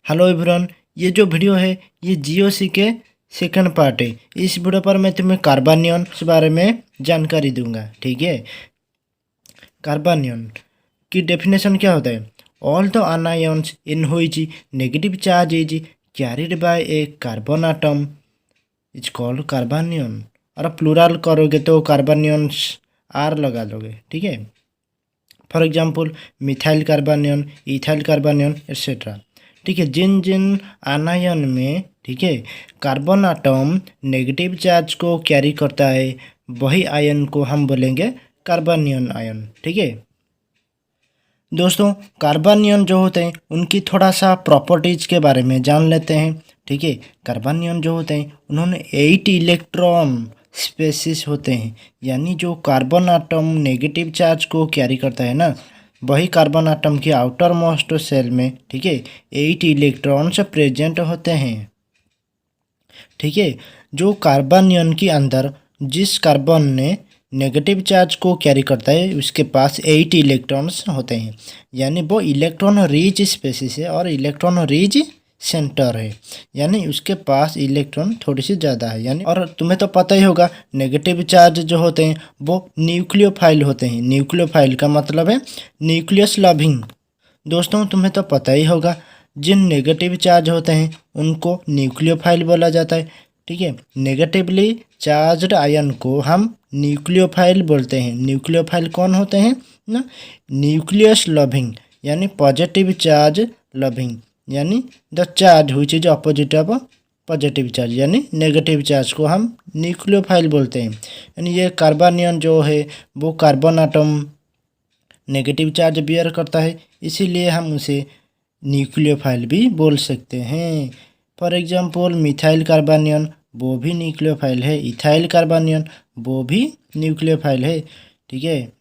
Hello everyone. ये जो video है ये जीओसी के सेकंड पार्ट है। इस वीडियो पर मैं तुम्हें कार्बानियन के बारे में जानकारी दूंगा। ठीक है। कार्बानियन की डेफिनेशन क्या होता है? All the anions in which negative charge is carried by a carbon atom is called carbanion. और प्लूरल करोगे तो कार्बानियंस आर लगा दोगे। ठीक है। For example methyl carbanion, ethyl carbanion etcetera. ठीक है। जिन जिन आनायन में, ठीक है, कार्बन आटम नेगेटिव चार्ज को कैरी करता है वही आयन को हम बोलेंगे कार्बानियन आयन। ठीक है दोस्तों, कार्बानियन जो होते हैं उनकी थोड़ा सा प्रॉपर्टीज के बारे में जान लेते हैं। ठीक है। कार्बानियन जो होते हैं उन्होंने 8 इलेक्ट्रॉन स्पेसिस होते हैं, यानी जो कार्बन आटम नेगेटिव चार्ज को कैरी करता है ना, वही कार्बन आटम के आउटर मोस्ट सेल में, ठीक है, 8 इलेक्ट्रॉन्स प्रेजेंट होते हैं। ठीक है। जो कार्बनियन के अंदर जिस कार्बन ने नेगेटिव चार्ज को कैरी करता है उसके पास 8 इलेक्ट्रॉन्स होते हैं, यानी वो इलेक्ट्रॉन रिच स्पेसिस है और इलेक्ट्रॉन रिच सेंटर है, यानी उसके पास इलेक्ट्रॉन थोड़ी सी ज़्यादा है। यानी और तुम्हें तो पता ही होगा नेगेटिव चार्ज जो होते हैं वो न्यूक्लियोफाइल होते हैं। न्यूक्लियोफाइल का मतलब है न्यूक्लियस लविंग। दोस्तों तुम्हें तो पता ही होगा जिन नेगेटिव चार्ज होते हैं उनको न्यूक्लियोफाइल बोला जाता है। ठीक है। नेगेटिवली चार्ज्ड आयन को हम न्यूक्लियोफाइल बोलते हैं। न्यूक्लियोफाइल कौन होते हैं ना? न्यूक्लियस लविंग, यानी पॉजिटिव चार्ज लविंग, यानी the charge which is opposite of positive charge, यानी नेगेटिव चार्ज को हम न्यूक्लियोफाइल बोलते हैं। यानी ये कार्बनियन जो है वो carbon atom negative charge bear करता है, इसीलिए हम उसे न्यूक्लियोफाइल भी बोल सकते हैं। फॉर एग्जांपल मिथाइल कार्बानियन वो भी न्यूक्लियोफाइल है, इथाइल कार्बानियन वो भी न्यूक्लियोफाइल है। ठीक है।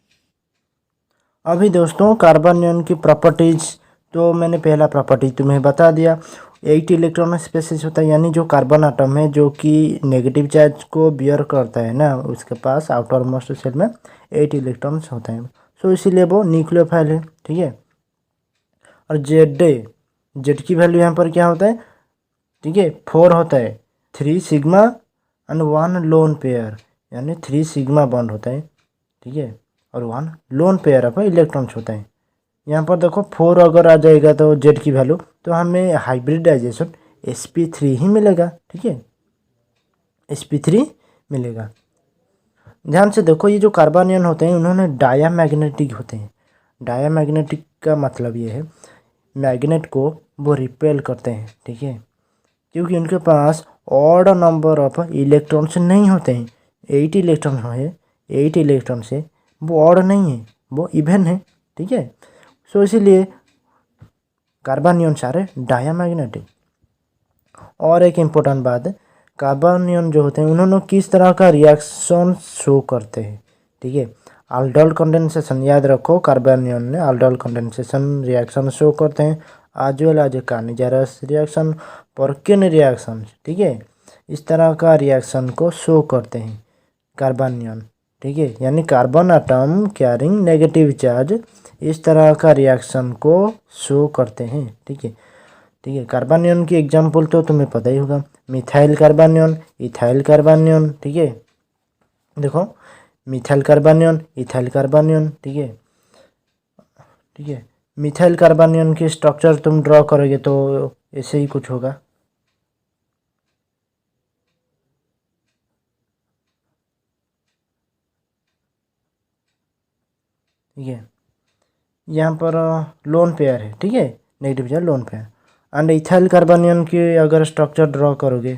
अभी दोस्तों कार्बानियन की प्रॉपर्टीज तो मैंने पहला प्रॉपर्टी तुम्हें बता दिया। 8 इलेक्ट्रॉन स्पेसिस होता है, यानी जो कार्बन आटम है जो कि नेगेटिव चार्ज को बियर करता है ना, उसके पास आउटर मोस्ट सेल में 8 इलेक्ट्रॉन्स होते हैं। सो इसीलिए वो न्यूक्लियोफाइल है। ठीक है। और जेड की वैल्यू यहाँ पर क्या होता है? ठीक है, 4 होता है। 3 सिग्मा एंड 1 लोन पेयर, यानी 3 सिग्मा बॉन्ड होता है। ठीक है। और 1 लोन पेयर ऑफ इलेक्ट्रॉन्स होता है। यहाँ पर देखो 4 अगर आ जाएगा तो जेड की वैल्यू, तो हमें हाइब्रिडाइजेशन sp3 ही मिलेगा। ठीक है, sp3 मिलेगा। ध्यान से देखो, ये जो कार्बनियन होते हैं उन्होंने डायामैग्नेटिक होते हैं। डायामैग्नेटिक का मतलब ये है मैग्नेट को वो रिपेल करते हैं। ठीक है, क्योंकि उनके पास ऑड नंबर ऑफ इलेक्ट्रॉन्स नहीं होते हैं। 8 इलेक्ट्रॉन है, 8 इलेक्ट्रॉन से वो ऑड नहीं है, वो इवन है। ठीक है। सो इसीलिए कार्बनियन सारे डायामैग्नेटिक। और एक इम्पोर्टेंट बात है, कार्बनियन जो होते हैं उन्होंने किस तरह का रिएक्शन शो करते हैं। ठीक है, aldol कंडेंसेशन याद रखो, कार्बनियन ने aldol कंडेंसेशन रिएक्शन शो करते हैं, as well as Cannizzaro reaction, Perkin reaction. ठीक है, इस तरह का रिएक्शन को शो करते हैं कार्बनियन। ठीक है, यानी carbon atom carrying negative charge इस तरह का रिएक्शन को शो करते हैं। ठीक है। ठीक है, कार्बनियन की एग्जाम्पल तो तुम्हें पता ही होगा, मिथाइल कार्बनियन, इथाइल कार्बनियन। ठीक है, देखो मिथाइल कार्बनियन, इथाइल कार्बनियन। ठीक है। ठीक है, मिथाइल कार्बनियन की स्ट्रक्चर तुम ड्रॉ करोगे तो ऐसे ही कुछ होगा। ठीक है, यहाँ पर लोन पेयर है। ठीक है, negative charge lone pair. And ethyl carbanion की अगर स्ट्रक्चर ड्रॉ करोगे,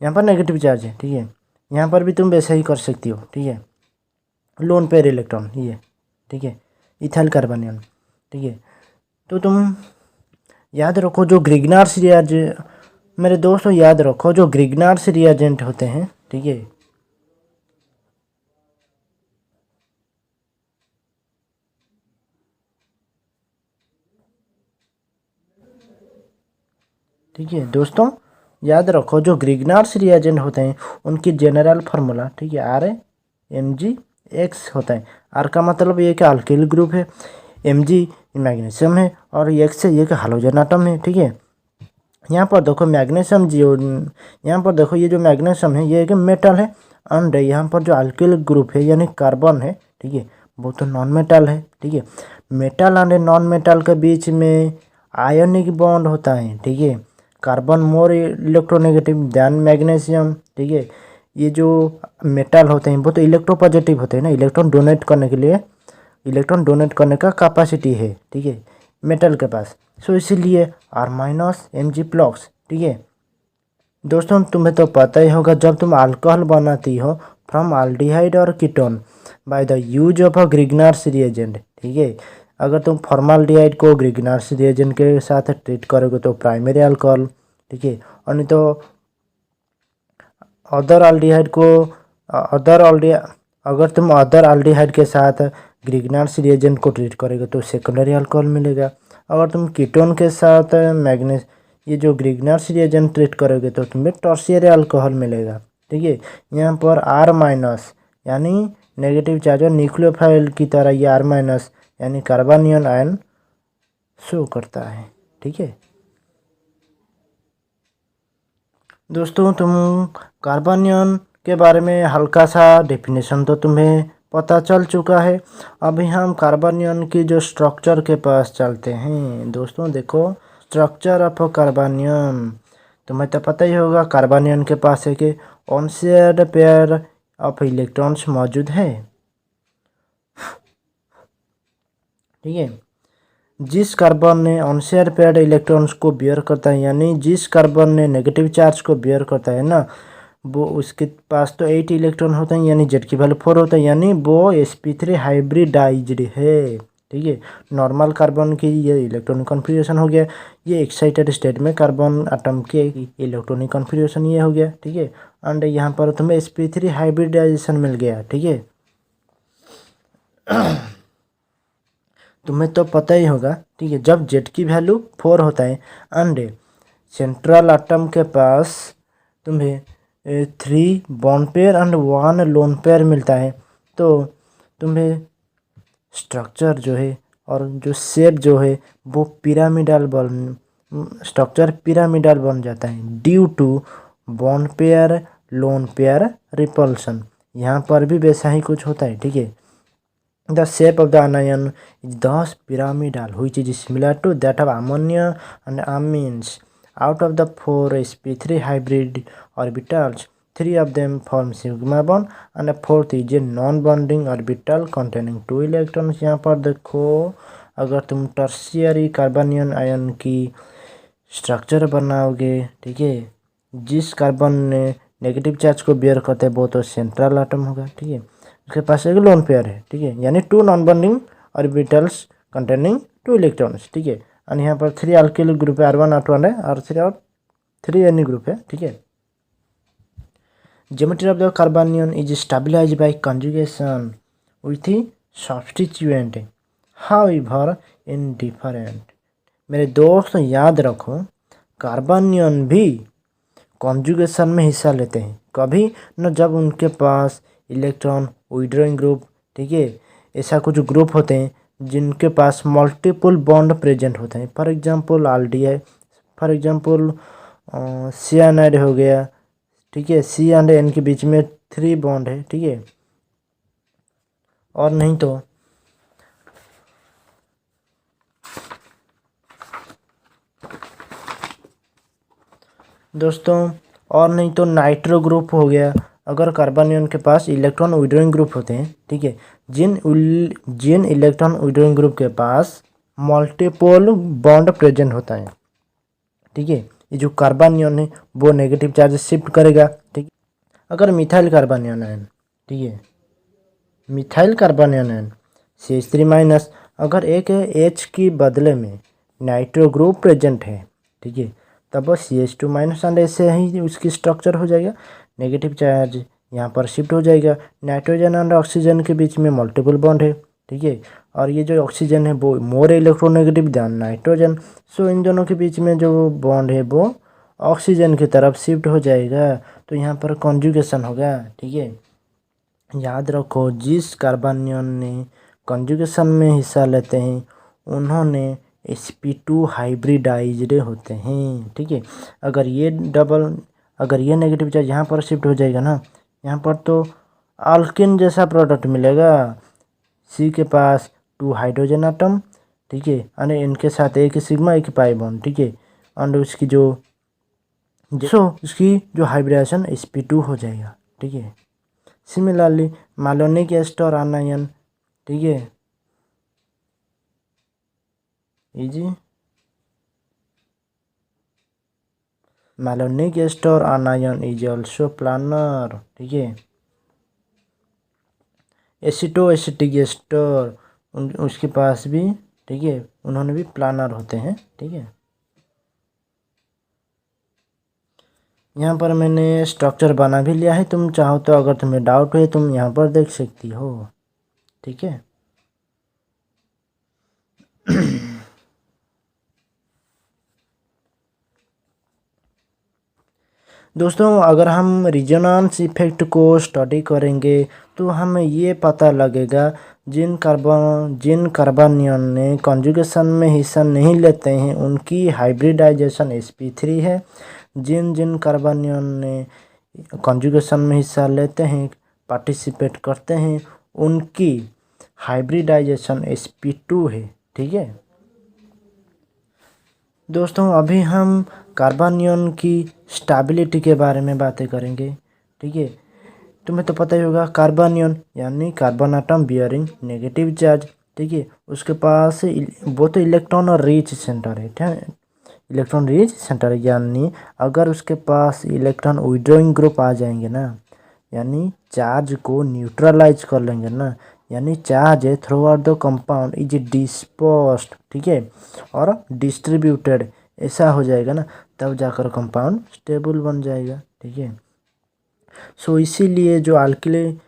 यहाँ पर नेगेटिव चार्ज है। ठीक है, यहाँ पर भी तुम वैसा ही कर सकती हो। ठीक है, लोन पेयर इलेक्ट्रॉन ये। ठीक है, इथाइल कार्बनियन। ठीक है, तो तुम याद रखो जो ग्रिग्नार्स रिएजेंट, मेरे दोस्तों याद रखो जो ग्रिग्नार्स रिएजेंट होते हैं। ठीक है, ठीक है दोस्तों, याद रखो जो ग्रिग्नार्स रिएजेंट होते हैं उनकी जनरल फार्मूला, ठीक है, RmgX होता है। R का मतलब ये कि अल्किल ग्रुप है, Mg मैग्नीशियम है और X से ये कि हाइड्रोजन आटम है, ठीक है। यहाँ पर देखो मैग्नीशियम जियो, यहाँ पर देखो ये जो मैग्नीशियम है ये एक मेटल है एंड यहाँ पर जो अल्किल ग्रुप है यानी कार्बन है, ठीक है, वो तो नॉन मेटल है, ठीक है। मेटल एंड नॉन मेटल के बीच में आयोनिक बॉन्ड होता है, ठीक है। कार्बन मोर इलेक्ट्रोनेगेटिव देन मैग्नीशियम, ठीक है। ये जो मेटल होते हैं वो तो इलेक्ट्रोपॉजिटिव होते हैं ना, इलेक्ट्रॉन डोनेट करने के लिए, इलेक्ट्रॉन डोनेट करने का कैपेसिटी है, ठीक है, मेटल के पास। सो इसीलिए R-Mg+, ठीक है। दोस्तों तुम्हें तो पता ही होगा जब तुम अल्कोहल बनाती हो फ्रॉम अल्डिहाइड और ketone by the use of a Grignard's reagent, ठीक है। अगर तुम फॉर्माल्डिहाइड को ग्रिग्नार्स रिएजेंट के साथ ट्रीट करोगे तो प्राइमरी अल्कोहल, ठीक है, और नहीं तो अदर अल्डिहाइड को अगर तुम अदर अल्डिहाइड के साथ ग्रिग्नार्स रिएजेंट को ट्रीट करोगे तो सेकेंडरी अल्कोहल मिलेगा। अगर तुम कीटोन के साथ मैग्नीज ये जो ग्रिग्नार्स रिएजेंट ट्रीट करोगे तो तुम्हें टर्शियरी अल्कोहल मिलेगा, ठीक है। यहाँ पर R- यानी नेगेटिव चार्ज और न्यूक्लियोफाइल की तरह ये R- यानी कार्बनियन आयन शो करता है, ठीक है। दोस्तों तुम कार्बनियन के बारे में हल्का सा डेफिनेशन तो तुम्हें पता चल चुका है। अभी हम कार्बनियन की जो स्ट्रक्चर के पास चलते हैं। दोस्तों देखो स्ट्रक्चर ऑफ कार्बनियन, तुम्हें तो पता ही होगा कार्बनियन के पास एक अनशेयर्ड पेयर ऑफ इलेक्ट्रॉन्स मौजूद है, ठीक है। जिस कार्बन ने अनशेयर पेयर्ड इलेक्ट्रॉन्स को बियर करता है यानी जिस कार्बन ने नेगेटिव चार्ज को बियर करता है ना, वो उसके पास तो 8 इलेक्ट्रॉन होते हैं यानी जेड की वैल्यू 4 होता है, यानी वो sp3 हाइब्रिडाइज्ड है, ठीक है। नॉर्मल कार्बन की ये इलेक्ट्रॉनिक कॉन्फ़िगरेशन हो गया, ये एक्साइटेड स्टेट में कार्बन एटम के इलेक्ट्रॉनिक कॉन्फ़िगरेशन ये हो गया, ठीक है। एंड यहाँ पर तुम्हें sp3 हाइब्रिडाइजेशन मिल गया, ठीक है। तुम्हें तो पता ही होगा, ठीक है, जब जेड की वैल्यू 4 होता है एंड सेंट्रल एटम के पास तुम्हें 3 bond pair and 1 lone pair मिलता है तो तुम्हें स्ट्रक्चर जो है और जो शेप जो है वो पिरामिडल बन स्ट्रक्चर पिरामिडल बन जाता है due to bond pair lone pair repulsion. यहाँ पर भी वैसा ही कुछ होता है, ठीक है। The shape of the anion is thus pyramidal, which is similar to that of ammonia and amines. Out of the 4 sp3 hybrid orbitals, 3 of them form sigma bond and a fourth is a non-bonding orbital containing 2 electrons। यहाँ पर देखो अगर तुम tertiary carbanion ion की structure बनाओगे, ठीक है, जिस कार्बन ने नेगेटिव चार्ज को बियर करते हैं वो तो सेंट्रल एटम होगा, ठीक है, उसके पास एक लोन पेयर है, ठीक है, यानी 2 non bonding orbitals containing 2 electrons, ठीक है। और यहाँ पर 3 अल्किल ग्रुप है, R1 R2 है और 3 Ni ग्रुप है, ठीक है। Geometry of the carbanion is stabilized by conjugation with substituent, however indifferent। मेरे दोस्त याद रखो कार्बनियन भी कॉन्जुगेशन में हिस्सा लेते हैं, कभी न जब उनके पास इलेक्ट्रॉन विड्रॉइंग ग्रुप, ठीक है, ऐसा कुछ ग्रुप होते हैं जिनके पास मल्टीपल बॉन्ड प्रेजेंट होते हैं। For example aldehyde, for example cyanide हो गया, ठीक है, सी एंड एन के बीच में 3 बॉन्ड है, ठीक है। और नहीं तो दोस्तों और नहीं तो नाइट्रो ग्रुप हो गया। अगर कार्बनियन के पास इलेक्ट्रॉन विड्रॉइंग ग्रुप होते हैं, ठीक है, जिन इलेक्ट्रॉन विड्रॉइंग ग्रुप के पास मल्टीपल बॉन्ड प्रेजेंट होता है, ठीक है, ये जो कार्बनियन है वो नेगेटिव चार्ज शिफ्ट करेगा, ठीक है। अगर मिथाइल कार्बनियन आयन, ठीक है, मिथाइल कार्बनियन आयन CH3- अगर एक H की बदले में नाइट्रो ग्रुप प्रेजेंट है, ठीक है, तब वो CH2- एंड ऐसे ही उसकी स्ट्रक्चर हो जाएगा, नेगेटिव चार्ज यहाँ पर शिफ्ट हो जाएगा। नाइट्रोजन और ऑक्सीजन के बीच में मल्टीपल बॉन्ड है, ठीक है, और ये जो ऑक्सीजन है वो मोर इलेक्ट्रोनेगेटिव देन नाइट्रोजन। सो इन दोनों के बीच में जो बॉन्ड है वो ऑक्सीजन की तरफ शिफ्ट हो जाएगा, तो यहाँ पर कॉन्जुगेशन होगा। ठीक है, याद रखो जिस कार्बनियन ने कॉन्जुगेशन में हिस्सा लेते हैं उन्होंने sp2 हाइब्रिडाइज्ड होते हैं। ठीक है, अगर ये नेगेटिव चार्ज यहाँ पर शिफ्ट हो जाएगा ना, यहाँ पर तो अल्किन जैसा प्रोडक्ट मिलेगा। सी के पास 2 हाइड्रोजन आटम, ठीक है, और इनके साथ एक सिग्मा एक पाई बॉन्ड। ठीक है, और उसकी जो हाइब्रिडेशन sp2 हो जाएगा। ठीक है, सिमिलरली मैलोनिक एस्टर आनायन, ठीक है, easy malonic ester anion is also planar. ठीक है, एसिटिक एस्टर उसके पास भी, ठीक है, उन्होंने भी प्लानर होते हैं। ठीक है, यहाँ पर मैंने स्ट्रक्चर बना भी लिया है, तुम चाहो तो अगर तुम्हें डाउट है तुम यहाँ पर देख सकती हो। ठीक है दोस्तों, अगर हम रिजोनेंस इफेक्ट को स्टडी करेंगे तो हमें ये पता लगेगा जिन कार्बनियन ने कॉन्जुगेशन में हिस्सा नहीं लेते हैं उनकी हाइब्रिडाइजेशन sp3 है। जिन कार्बनियन ने कॉन्जुगेशन में हिस्सा लेते हैं, पार्टिसिपेट करते हैं, उनकी हाइब्रिडाइजेशन sp2 है। ठीक है दोस्तों, अभी हम कार्बनियन की स्टेबिलिटी के बारे में बातें करेंगे। ठीक है, तुम्हें तो पता ही होगा कार्बनियन यानी carbon atom bearing negative charge. ठीक है, उसके पास वो तो इलेक्ट्रॉन और रिच सेंटर है। ठीक है, इलेक्ट्रॉन रिच सेंटर यानी अगर उसके पास इलेक्ट्रॉन विड्रॉइंग ग्रुप आ जाएंगे ना, यानी चार्ज को न्यूट्रलाइज कर लेंगे ना, यानी charge through out the compound is dispersed, ठीक है, और डिस्ट्रीब्यूटेड, ऐसा हो जाएगा ना, तब जाकर कंपाउंड स्टेबल बन जाएगा। ठीक है, सो इसीलिए जो अल्किल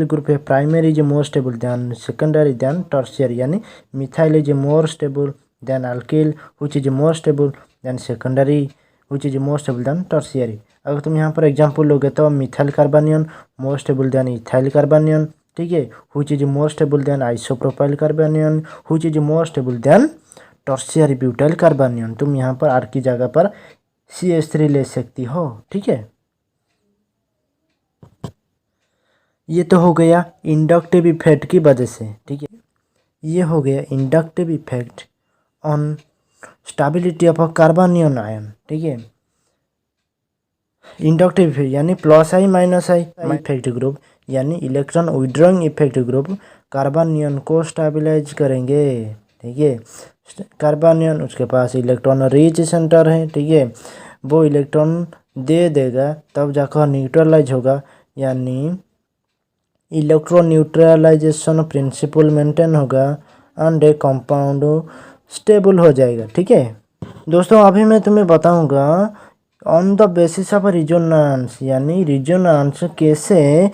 ग्रुप है, primary is more stable than secondary than tertiary, यानी methyl is more stable than alkyl which is more stable than secondary which is more stable than tertiary. अगर तुम यहाँ पर एग्जांपल लोगे तो methyl carbanion more stable than ethyl carbanion, ठीक है, which is more stable than isopropyl carbanion which is more stable than tertiary butyl carbanion. तुम यहाँ पर आर की जगह पर CH3 ले सकती हो। ठीक है, ये तो हो गया इंडक्टिव इफेक्ट की वजह से। ठीक है, ये हो गया inductive effect on stability of a carbanion ion. ठीक है, इंडक्टिव इफेक्ट यानी plus I minus I effect group यानी electron withdrawing effect group carbanion को स्टेबलाइज करेंगे। ठीक है, कार्बनियन उसके पास इलेक्ट्रॉन रिच सेंटर है। ठीक है, वो इलेक्ट्रॉन दे देगा तब जाकर न्यूट्रलाइज होगा, यानी इलेक्ट्रॉन न्यूट्रलाइजेशन प्रिंसिपल मेंटेन होगा एंड ए कंपाउंड स्टेबल हो जाएगा। ठीक है दोस्तों, अभी मैं तुम्हें बताऊंगा on the basis of resonance, यानी रिजोनेंस कैसे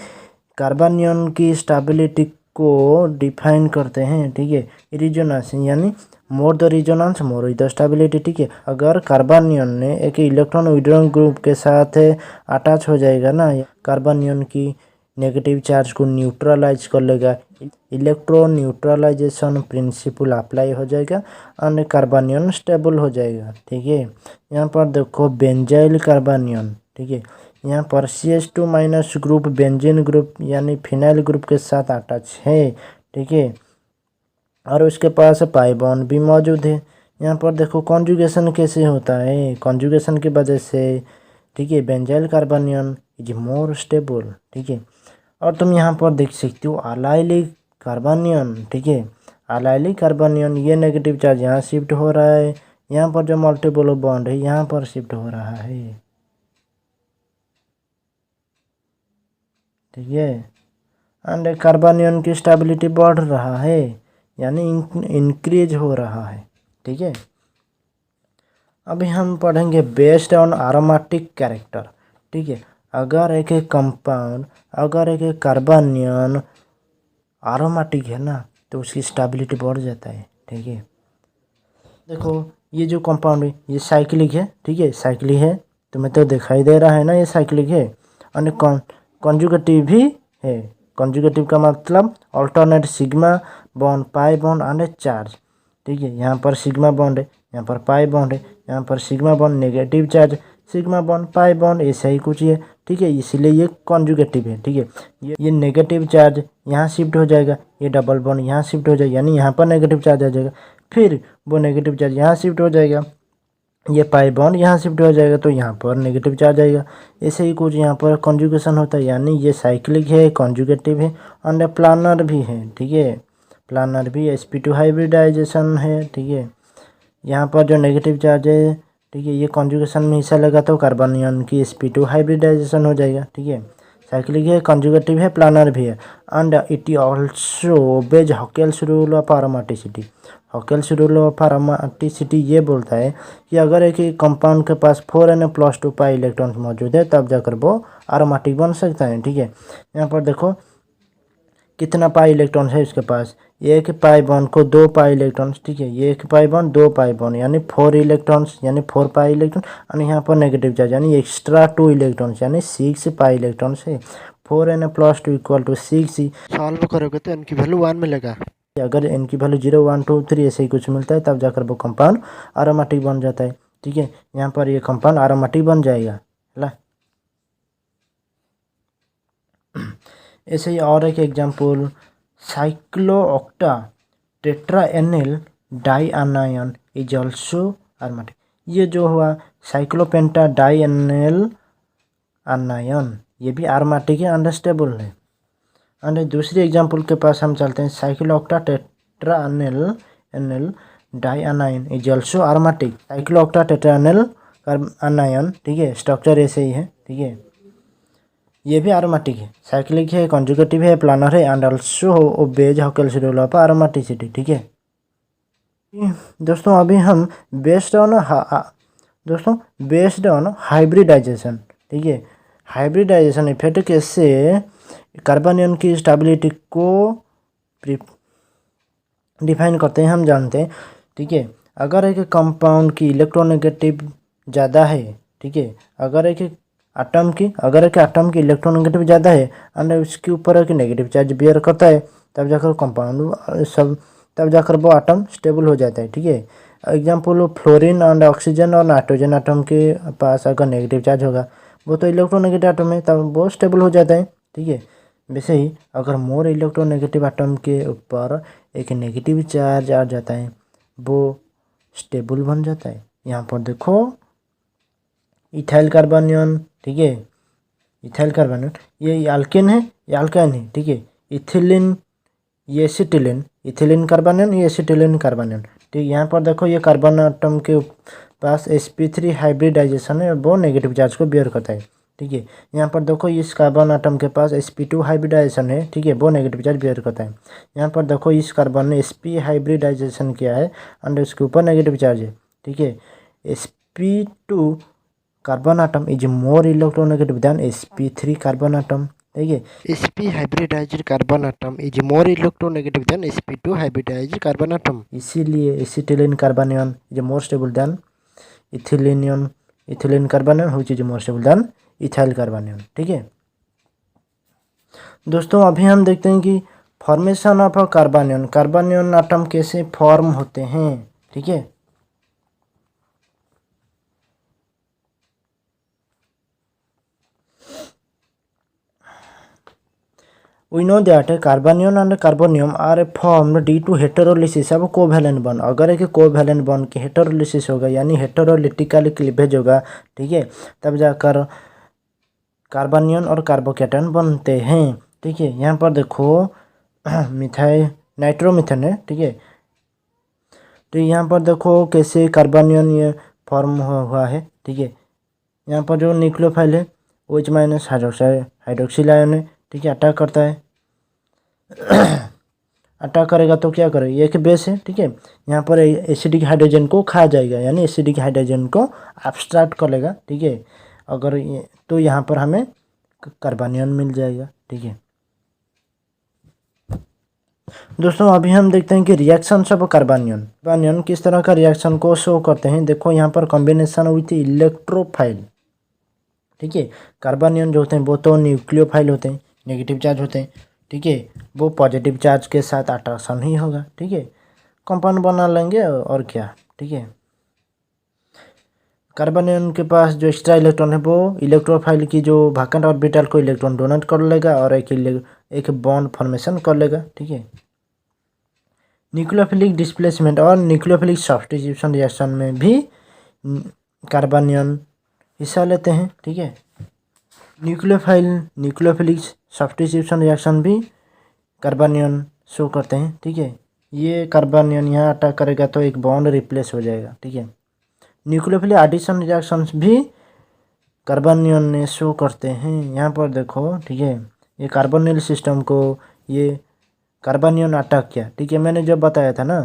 कार्बनियन की स्टेबिलिटी को डिफाइन करते हैं। ठीक है, रिजोनेंस यानी more the resonance more the stability. ठीक है, अगर कार्बनियन ने एक इलेक्ट्रॉन विड्रॉइंग ग्रुप के साथ अटैच हो जाएगा ना, कार्बनियन की नेगेटिव चार्ज को न्यूट्रलाइज कर लेगा, इलेक्ट्रॉन न्यूट्रलाइजेशन प्रिंसिपल अप्लाई हो जाएगा और कार्बनियन स्टेबल हो जाएगा। ठीक है, यहाँ पर देखो बेंजाइल कार्बनियन, ठीक है, यहाँ पर CH2 minus group benzene group यानी फिनाइल ग्रुप के साथ अटैच है। ठीक है, और उसके पास पाई बॉन्ड भी मौजूद है। यहाँ पर देखो कॉन्जुगेशन कैसे होता है, कॉन्जुगेशन की वजह से, ठीक है, benzyl carbanion is more stable. ठीक है, और तुम यहाँ पर देख सकते हो अलाइलिक कार्बनियन। ठीक है, अलाइलिक कार्बनियन ये नेगेटिव चार्ज यहाँ शिफ्ट हो रहा है, यहाँ पर जो मल्टीपल बॉन्ड है यहाँ पर शिफ्ट हो रहा है। ठीक है, एंड कार्बनियन की स्टेबिलिटी बढ़ रहा है, यानी इंक्रीज हो रहा है। ठीक है, अभी हम पढ़ेंगे बेस्ड ऑन एरोमेटिक कैरेक्टर। ठीक है, अगर एक कंपाउंड, अगर एक कार्बनियन एरोमेटिक है ना तो उसकी स्टेबिलिटी बढ़ जाता है। ठीक है, देखो ये जो कंपाउंड है ये साइक्लिक है, ठीक है, साइक्लिक है, तुम्हें तो दिखाई दे रहा है ना, ये साइक्लिक है। और कॉन्जुगेटिव भी है। कॉन्जुगेटिव का मतलब alternate sigma bond, pi bond and charge, ठीक है। यहाँ पर सिग्मा बॉन्ड है, यहाँ पर पाई बॉन्ड है, यहाँ पर sigma bond negative charge, sigma bond pi bond ऐसा ही कुछ है, ठीक है, इसलिए ये कॉन्जुगेटिव है, ठीक है। ये नेगेटिव चार्ज यहाँ शिफ्ट हो जाएगा, ये डबल बॉन्ड यहाँ शिफ्ट हो जाएगा, यानी यहाँ पर नेगेटिव चार्ज आ जाएगा, फिर वो नेगेटिव चार्ज यहाँ शिफ्ट हो जाएगा, ये पाई बॉन्ड यहाँ शिफ्ट हो जाएगा, तो यहाँ पर नेगेटिव चार्ज आएगा। ऐसे ही कुछ यहाँ पर कॉन्जुगेशन होता है, यानी ये साइक्लिक है, कॉन्जुगेटिव है और प्लानर भी है, ठीक है। प्लानर भी sp2 हाइब्रिडाइजेशन है, ठीक है। यहाँ पर जो नेगेटिव चार्ज है, ठीक है, ये कॉन्जुगेशन में हिस्सा लगा तो कार्बोनियन की sp2 हाइब्रिडाइजेशन हो जाएगा, ठीक है। साइक्लिक है, कॉन्जुगेटिव है, प्लानर भी है and it also obeys Huckel's rule of aromaticity. Huckel's rule of aromaticity ये बोलता है कि अगर एक कंपाउंड के पास 4Na+2 पाई इलेक्ट्रॉन्स मौजूद है तब जाकर वो एरोमेटिक बन सकता है, ठीक है। यहाँ पर देखो कितना पाई इलेक्ट्रॉन है इसके पास, एक पाई बॉन्ड को 2 पाई इलेक्ट्रॉन्स, ठीक है, ये एक पाई बॉन्ड 2 पाई बॉन्ड यानी 4 इलेक्ट्रॉन्स, यानी 4 पाई इलेक्ट्रॉन, और यहाँ पर नेगेटिव चार्ज यानी एक्स्ट्रा 2 इलेक्ट्रॉन्स यानी 6 पाई इलेक्ट्रॉन्स है। 4Na+2 = 6 ही सॉल्व करोगे तो n की वैल्यू 1 मिलेगा। अगर n की वैल्यू 0 1 2 3 ऐसे ही कुछ मिलता है तब जाकर वो कंपाउंड एरोमेटिक बन जाता है, ठीक है। यहाँ पर ये कंपाउंड एरोमेटिक बन जाएगा, है। ऐसे ही और एक एग्जाम्पल, साइक्लोऑक्टा टेट्राएनिल डाइआनायन इज ऑल्सो एरोमेटिक। ये जो हुआ साइक्लोपेंटा डाइएनिल आनायन, ये भी एरोमेटिक है, अनस्टेबल है। और दूसरी एग्जाम्पल के पास हम चलते हैं, साइक्लोऑक्टा टेट्राएनिल डाइआनायन इज ऑल्सो एरोमेटिक। साइक्लोऑक्टा टेट्राएनिल आनायन, ठीक है, स्ट्रक्चर ऐसे ही है, ठीक है, ये भी एरोमेटिक है, साइक्लिक है, कॉन्जुगेटिव है, प्लानर है and also obeys Huckel's rule of aromaticity, ठीक है। दोस्तों अभी हम बेस्ड ऑन हाइब्रिडाइजेशन, ठीक है, हाइब्रिडाइजेशन इफेक्ट कैसे कार्बोनियन की स्टेबिलिटी को डिफाइन करते हैं हम जानते हैं, ठीक है। अगर एक कंपाउंड की इलेक्ट्रोनेगेटिव ज़्यादा है, ठीक है, अगर एक एटम की इलेक्ट्रोनेगेटिव ज़्यादा है और उसके ऊपर एक नेगेटिव चार्ज बियर करता है तब जाकर कंपाउंड तब जाकर वो एटम स्टेबल हो जाता है, ठीक है। एग्जाम्पल फ्लोरीन एंड ऑक्सीजन और नाइट्रोजन एटम के पास अगर नेगेटिव चार्ज होगा वो तो इलेक्ट्रोनेगेटिव एटम है तब वो स्टेबल हो जाता है, ठीक है। वैसे ही अगर मोर इलेक्ट्रोनेगेटिव एटम के ऊपर एक नेगेटिव चार्ज आ जाता है वो स्टेबल बन जाता है। यहाँ पर देखो इथाइल कार्बोनियन, ठीक है, इथाइल कार्बोनियन ये अल्केन है, ये अल्काइन है, ठीक है। इथिलीन ये एसिटिलीन, इथिलीन कार्बोनियन ये एसिटिलीन कार्बोनियन, ठीक। यहाँ पर देखो ये कार्बन एटम के पास sp3 हाइब्रिडाइजेशन है, वो नेगेटिव चार्ज को बियर करता है, ठीक है। यहाँ पर देखो इस कार्बन एटम के पास sp2 हाइब्रिडाइजेशन है, ठीक है, वो नेगेटिव चार्ज बियर करता है। यहाँ पर देखो इस कार्बन ने sp हाइब्रिडाइजेशन किया है एंड उसके ऊपर नेगेटिव चार्ज है, ठीक है। sp2 carbon atom is more electronegative than sp3 carbon atom, ठीक है। sp hybridized carbon atom is more electronegative than sp2 hybridized carbon atom, इसीलिए acetylene carbanion is more stable than ethylene carbanion which is more stable than ethyl carbanion, ठीक है। दोस्तों अभी हम देखते हैं कि फॉर्मेशन ऑफ कार्बोनियन आटम कैसे फॉर्म होते हैं, ठीक है। We know that carbanion and carbonium are formed due to heterolysis of covalent bond। अगर एक कोवैलेंट बॉन्ड की हेटेरोलिसिस होगा यानी हेटेरोलिटिकल क्लीवेज होगा, ठीक है, तब जाकर कार्बनियन और कार्बोकेटन बनते हैं, ठीक है। यहाँ पर देखो मिथाइल नाइट्रोमिथेन है, ठीक है, तो यहाँ पर देखो कैसे कार्बनियन ये फॉर्म हुआ है, ठीक है। यहाँ पर जो न्यूक्लियोफाइल है OH- हाइड्रोक्सिल आयन है, ठीक है, अटैक करता है अटैक करेगा तो क्या करेगा, ये एक बेस है, ठीक है, यहाँ पर एसिडिक हाइड्रोजन को खा जाएगा यानी एसिडिक हाइड्रोजन को एब्स्ट्रैक्ट कर लेगा, ठीक है। अगर ये तो यहाँ पर हमें कार्बनियन मिल जाएगा, ठीक है। दोस्तों अभी हम देखते हैं कि रिएक्शंस ऑफ कार्बानियन कार्बानियन किस तरह का रिएक्शन को शो करते हैं। देखो यहाँ पर कॉम्बिनेशन विथ इलेक्ट्रोफाइल, ठीक है। कार्बानियन जो होते हैं वो तो न्यूक्लियोफाइल होते हैं, नेगेटिव चार्ज होते हैं, ठीक है। वो पॉजिटिव चार्ज के साथ अट्रैक्शन ही होगा, ठीक है। कंपाउंड बना लेंगे और क्या, ठीक है। कार्बोनियन के पास जो एक्स्ट्रा इलेक्ट्रॉन है वो इलेक्ट्रोफाइल की जो वैकेंट ऑर्बिटल को इलेक्ट्रॉन डोनेट कर लेगा और एक बॉन्ड फॉर्मेशन कर लेगा, ठीक है। न्यूक्लियोफिलिक डिस्प्लेसमेंट और न्यूक्लियोफिलिक सब्स्टिट्यूशन रिएक्शन में भी कार्बोनियन हिस्सा लेते हैं, ठीक है। न्यूक्लियोफिलिक सब्स्टिट्यूशन रिएक्शन भी कार्बोनियन शो करते हैं, ठीक है। ये कार्बोनियन यहाँ अटैक करेगा तो एक बॉन्ड रिप्लेस हो जाएगा, ठीक है। न्यूक्लियोफिलिक एडिशन रिएक्शंस भी कार्बोनियन ने शो करते हैं। यहाँ पर देखो, ठीक है। ये कार्बोनिल सिस्टम को ये कार्बोनियन अटैक किया, ठीक है। मैंने जब बताया था ना,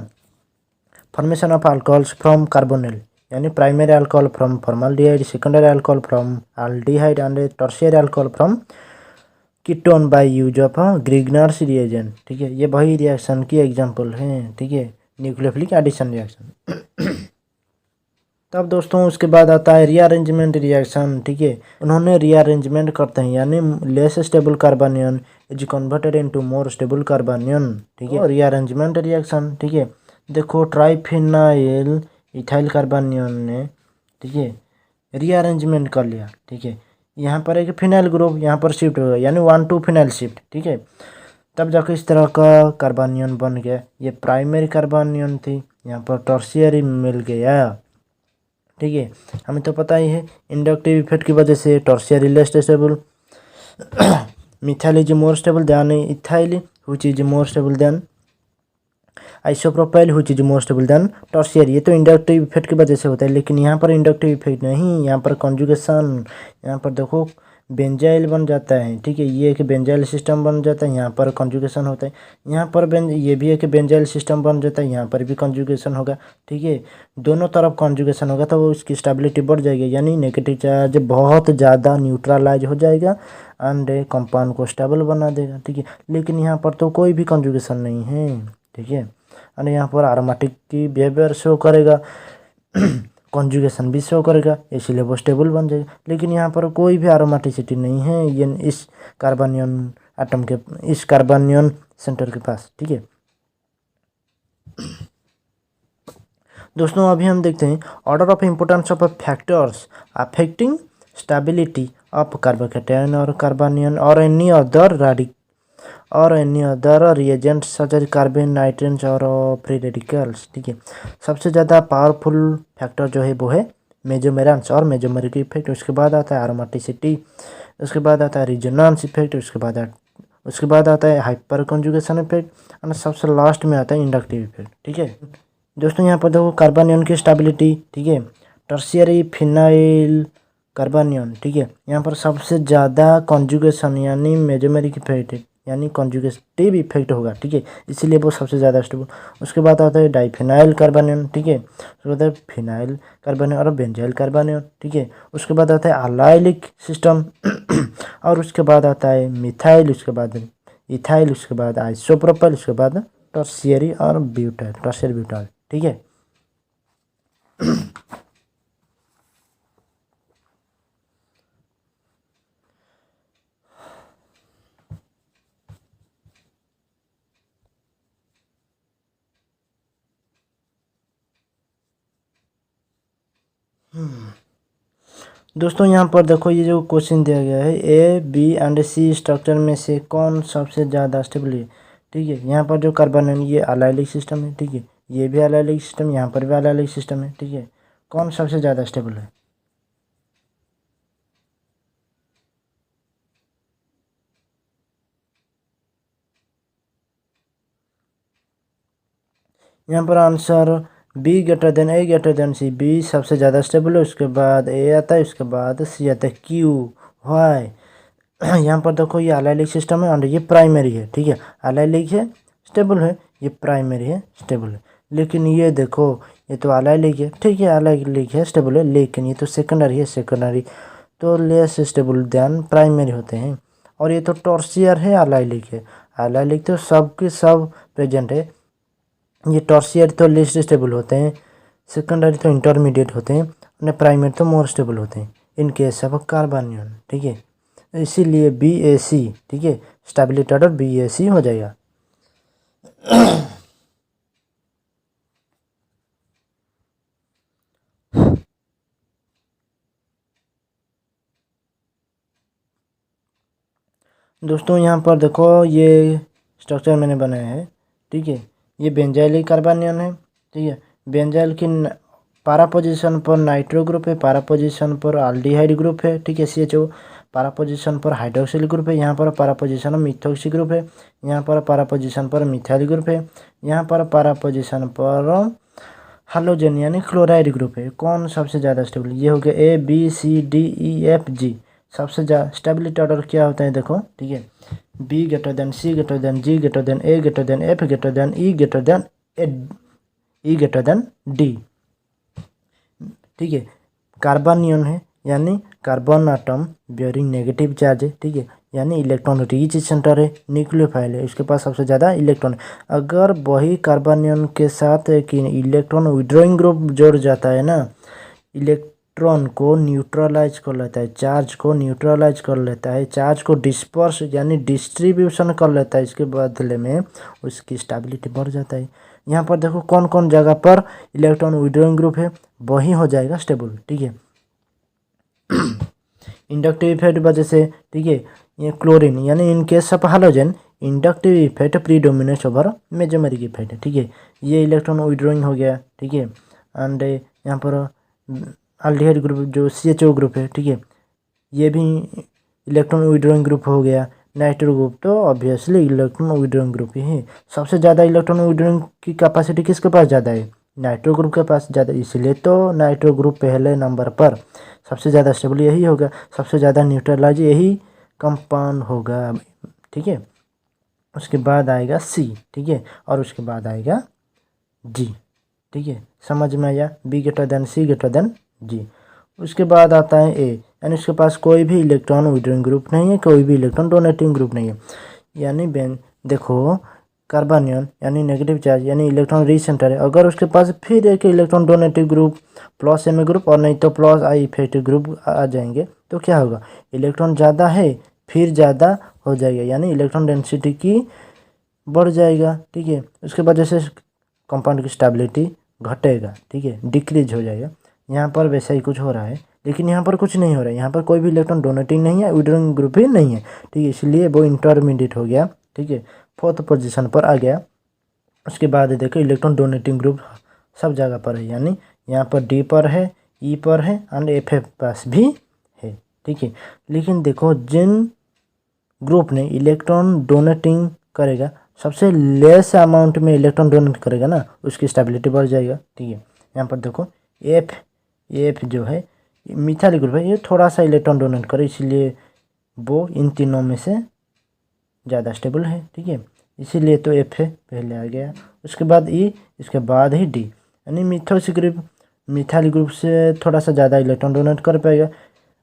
formation of alcohols from carbonyl, यानी primary alcohol from formaldehyde, secondary alcohol from aldehyde and tertiary alcohol from ketone by use of Grignard's reagent, ठीक है। ये वही रिएक्शन की एग्जांपल हैं, ठीक है, न्यूक्लियोफिलिक एडिशन रिएक्शन। तब दोस्तों उसके बाद आता है रीअरेंजमेंट रिएक्शन, ठीक है। उन्होंने रीअरेंजमेंट करते हैं, यानी less stable carbanion is converted into more stable carbanion, ठीक है। रीअरेंजमेंट रिएक्शन, ठीक है। देखो ट्राइफिनाइल इथाइल कार्बोनियन ने, ठीक है, रीअरेंजमेंट कर लिया, ठीक है। यहाँ पर एक फिनाइल ग्रुप यहाँ पर शिफ्ट होगा, यानी 1 to फिनाइल शिफ्ट, ठीक है। तब जाकर इस तरह का कार्बोनियन बन गया। ये प्राइमरी कार्बोनियन थी, यहाँ पर टर्शियरी मिल गया, ठीक है। हमें तो पता ही है इंडक्टिव इफेक्ट की वजह से tertiary less stable, methyl is more stable than ethyl which is more stable than isopropyl which is more stable than tertiary. ये तो इंडक्टिव इफेक्ट की वजह से होता है, लेकिन यहाँ पर इंडक्टिव इफेक्ट नहीं, यहाँ पर कॉन्जुगेशन, यहाँ पर देखो बेंजाइल बन जाता है, ठीक है। ये एक बेंजाइल सिस्टम बन जाता है, यहाँ पर कॉन्जुगेशन होता है। यहाँ पर ये भी एक बेंजाइल सिस्टम बन जाता है, यहाँ पर भी कॉन्जुगेशन होगा, ठीक है। दोनों तरफ कॉन्जुगेशन होगा तो उसकी स्टेबिलिटी बढ़ जाएगी, यानी नेगेटिव चार्ज बहुत ज़्यादा न्यूट्रलाइज हो जाएगा एंड कंपाउंड को स्टेबल बना देगा, ठीक है। लेकिन यहाँ पर तो कोई भी कॉन्जुगेशन नहीं है, ठीक है। और यहाँ पर एरोमेटिक की बिहेवियर शो करेगा, कॉन्जुगेशन भी शो करेगा, इसलिए वो स्टेबल बन जाएगा। लेकिन यहाँ पर कोई भी एरोमेटिसिटी नहीं है ये इस कार्बोनियन एटम के, इस कार्बोनियन सेंटर के पास, ठीक है। दोस्तों अभी हम देखते हैं order of importance of factors affecting stability of carbocation और कार्बोनियन और any other reagent such as carbon nitrenes और फ्री रेडिकल्स, ठीक है। सबसे ज़्यादा पावरफुल फैक्टर जो है वो है मेजोमेरेंस और मेजोमेरिक इफेक्ट। उसके बाद आता है एरोमेटिसिटी, उसके बाद आता है रिजोनेंस इफेक्ट, उसके बाद आता है हाइपर कॉन्जुगेशन इफेक्ट और सबसे लास्ट में आता है इंडक्टिव इफेक्ट, ठीक है। दोस्तों यहाँ पर देखो कार्बोनियन की स्टेबिलिटी, ठीक है, टर्शियरी फिनाइल कार्बोनियन, ठीक है। यहाँ पर सबसे ज़्यादा कॉन्जुगेशन यानी मेजोमेरिक इफेक्ट यानी कॉन्जुगेटिव इफेक्ट होगा, ठीक है, इसीलिए वो सबसे ज़्यादा स्टेबल। उसके बाद आता है डाइफिनाइल कार्बोनियन, ठीक है। उसके बाद फिनाइल कार्बोनियन और बेंजाइल कार्बोनियन, ठीक है। उसके बाद आता है अलाइलिक सिस्टम और उसके बाद आता है मिथाइल, उसके बाद इथाइल, उसके बाद आइसोप्रोपाइल, उसके बाद टर्शियरी और ब्यूटाइल, ठीक है। दोस्तों यहाँ पर देखो ये जो क्वेश्चन दिया गया है A B and C structure में से कौन सबसे ज़्यादा स्टेबल है, ठीक है। यहाँ पर जो कार्बन है ये अलाइलिक सिस्टम है, ठीक है। ये भी अलाइलिक सिस्टम, यहाँ पर भी अलाइलिक सिस्टम है, ठीक है। कौन सबसे ज़्यादा स्टेबल है? यहाँ पर answer B greater than A greater than C, B सबसे ज़्यादा स्टेबल है, उसके बाद ए आता है, उसके बाद सी आता है। क्यू वाई यहाँ पर देखो ये अलाइलिक सिस्टम है और ये प्राइमरी है, ठीक है। अलाइलिक है स्टेबल है, ये प्राइमरी है स्टेबल है। लेकिन ये देखो ये तो अलाइलिक है, ठीक है, अलाइलिक है स्टेबल है, लेकिन ये तो सेकेंडरी है, सेकेंडरी तो लेस स्टेबल देन प्राइमरी होते हैं। और ये तो टॉर्सियर है, अलाइलिक है, हाल लिखते हो, सब के सब प्रेजेंट है। ये टर्शियरी तो लिस्ट स्टेबल होते हैं, सेकेंडरी तो इंटरमीडिएट होते हैं, और प्राइमरी तो मोर स्टेबल होते हैं इन केस ऑफ कार्बोनियन। ठीक है, इसीलिए BAC, ठीक है, स्टेबिलिटी ऑर्डर BAC हो जाएगा। दोस्तों यहाँ पर देखो ये स्ट्रक्चर मैंने बनाया है। ठीक है, ये बेंजाइल कार्बोनियन है। ठीक है, बेंजाइल की पारा पोजीशन पर नाइट्रो ग्रुप है, पारा पोजीशन पर आल्डिहाइड ग्रुप है। ठीक है, CHO पारा पोजीशन पर हाइड्रोक्सिल ग्रुप है, यहाँ पर पारा पोजीशन पर मिथॉक्सी ग्रुप है, यहाँ पर पारा पोजीशन पर मिथाइल ग्रुप है, यहाँ पर पारा पोजीशन पर हालोजन यानी क्लोराइड ग्रुप है। कौन सबसे ज़्यादा स्टेबल? ये हो गया ABCDEFG। सबसे ज़्यादा स्टेबिलिटी ऑर्डर क्या होता है देखो। ठीक है, B greater than C greater than G greater than A greater than F greater than E greater than E greater than D। ठीक है, कार्बोनियन है यानी carbon atom bearing negative charge है। ठीक है, यानी इलेक्ट्रॉन रिच सेंटर है, nucleophile है, इसके पास सबसे ज़्यादा इलेक्ट्रॉन। अगर वही कार्बोनियन के साथ कि इलेक्ट्रॉन विड्रॉइंग ग्रुप जोड़ जाता है ना, इलेक्ट्रॉन को न्यूट्रलाइज कर लेता है, चार्ज को न्यूट्रलाइज कर लेता है, चार्ज को डिस्पर्स यानी डिस्ट्रीब्यूशन कर लेता है, इसके बदले में उसकी स्टेबिलिटी बढ़ जाता है। यहाँ पर देखो कौन कौन जगह पर इलेक्ट्रॉन विड्रॉइंग ग्रुप है, वही हो जाएगा स्टेबल। ठीक है, इंडक्टिव इफेक्ट वजह से। ठीक है, ये क्लोरीन यानी in case of halogen inductive effect predominates over mesomeric effect. ठीक है, ये इलेक्ट्रॉन विड्रॉइंग हो गया। ठीक है, एंड यहाँ पर अल्डिहाइड ग्रुप जो CHO ग्रुप है, ठीक है, ये भी इलेक्ट्रॉन विड्रॉइंग ग्रुप हो गया। नाइट्रो ग्रुप तो ऑब्वियसली इलेक्ट्रॉन विड्रॉइंग ग्रुप ही है। सबसे ज़्यादा इलेक्ट्रॉन विड्रॉइंग की कैपेसिटी किसके पास ज़्यादा है? नाइट्रो ग्रुप के पास ज़्यादा, इसलिए तो नाइट्रो ग्रुप पहले नंबर पर। सबसे ज़्यादा स्टेबल यही होगा, सबसे ज़्यादा न्यूट्रलाइज यही कंपाउंड होगा। ठीक है, उसके बाद आएगा C। ठीक है, और उसके बाद आएगा G। ठीक है, समझ में आया? B greater than C greater than G। उसके बाद आता है A, यानी उसके पास कोई भी इलेक्ट्रॉन विड्रॉइंग ग्रुप नहीं है, कोई भी इलेक्ट्रॉन डोनेटिंग ग्रुप नहीं है। यानी देखो कार्बोनियन यानी नेगेटिव चार्ज यानी इलेक्ट्रॉन रिच सेंटर है, अगर उसके पास फिर एक electron donative group +Ma group और नहीं तो +I इफेक्टिव ग्रुप आ जाएंगे, तो क्या होगा? इलेक्ट्रॉन ज़्यादा है फिर ज़्यादा हो जाएगा, यानी इलेक्ट्रॉन डेंसिटी की बढ़ जाएगा। ठीक है, उसके वजह से कंपाउंड की स्टेबिलिटी घटेगा। ठीक है, डिक्रीज हो जाएगा। यहाँ पर वैसा ही कुछ हो रहा है, लेकिन यहाँ पर कुछ नहीं हो रहा है, यहाँ पर कोई भी इलेक्ट्रॉन डोनेटिंग नहीं है, विड्रॉइंग ग्रुप भी नहीं है। ठीक है, इसलिए वो इंटरमीडिएट हो गया। ठीक है, 4th पोजीशन पर आ गया। उसके बाद देखो इलेक्ट्रॉन डोनेटिंग ग्रुप सब जगह पर है, यानी यहाँ पर D पर है, E पर है एंड FF पास भी है। ठीक है, लेकिन देखो जिन ग्रुप ने इलेक्ट्रॉन डोनेटिंग करेगा, सबसे लेस अमाउंट में इलेक्ट्रॉन डोनेट करेगा ना, उसकी स्टेबिलिटी बढ़ जाएगा। ठीक है, यहाँ पर देखो F जो है मिथाइल ग्रुप है, ये थोड़ा सा इलेक्ट्रॉन डोनेट करे, इसलिए वो इन तीनों में से ज़्यादा स्टेबल है। ठीक है, इसीलिए तो F पहले आ गया, उसके बाद E, इसके बाद ही D। यानी मिथोक्सी ग्रुप मिथाइल ग्रुप से थोड़ा सा ज़्यादा इलेक्ट्रॉन डोनेट कर पाएगा,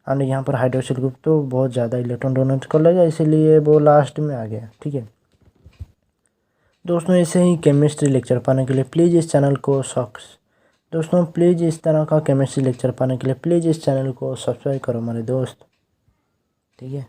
और यहाँ पर हाइड्रोक्सिल ग्रुप तो बहुत ज़्यादा इलेक्ट्रॉन डोनेट कर लेगा, इसीलिए वो लास्ट में आ गया। ठीक है दोस्तों, ऐसे ही केमिस्ट्री लेक्चर पाने के लिए प्लीज़ इस चैनल को दोस्तों प्लीज़ इस तरह का केमिस्ट्री लेक्चर पाने के लिए प्लीज़ इस चैनल को सब्सक्राइब करो मेरे दोस्त। ठीक है।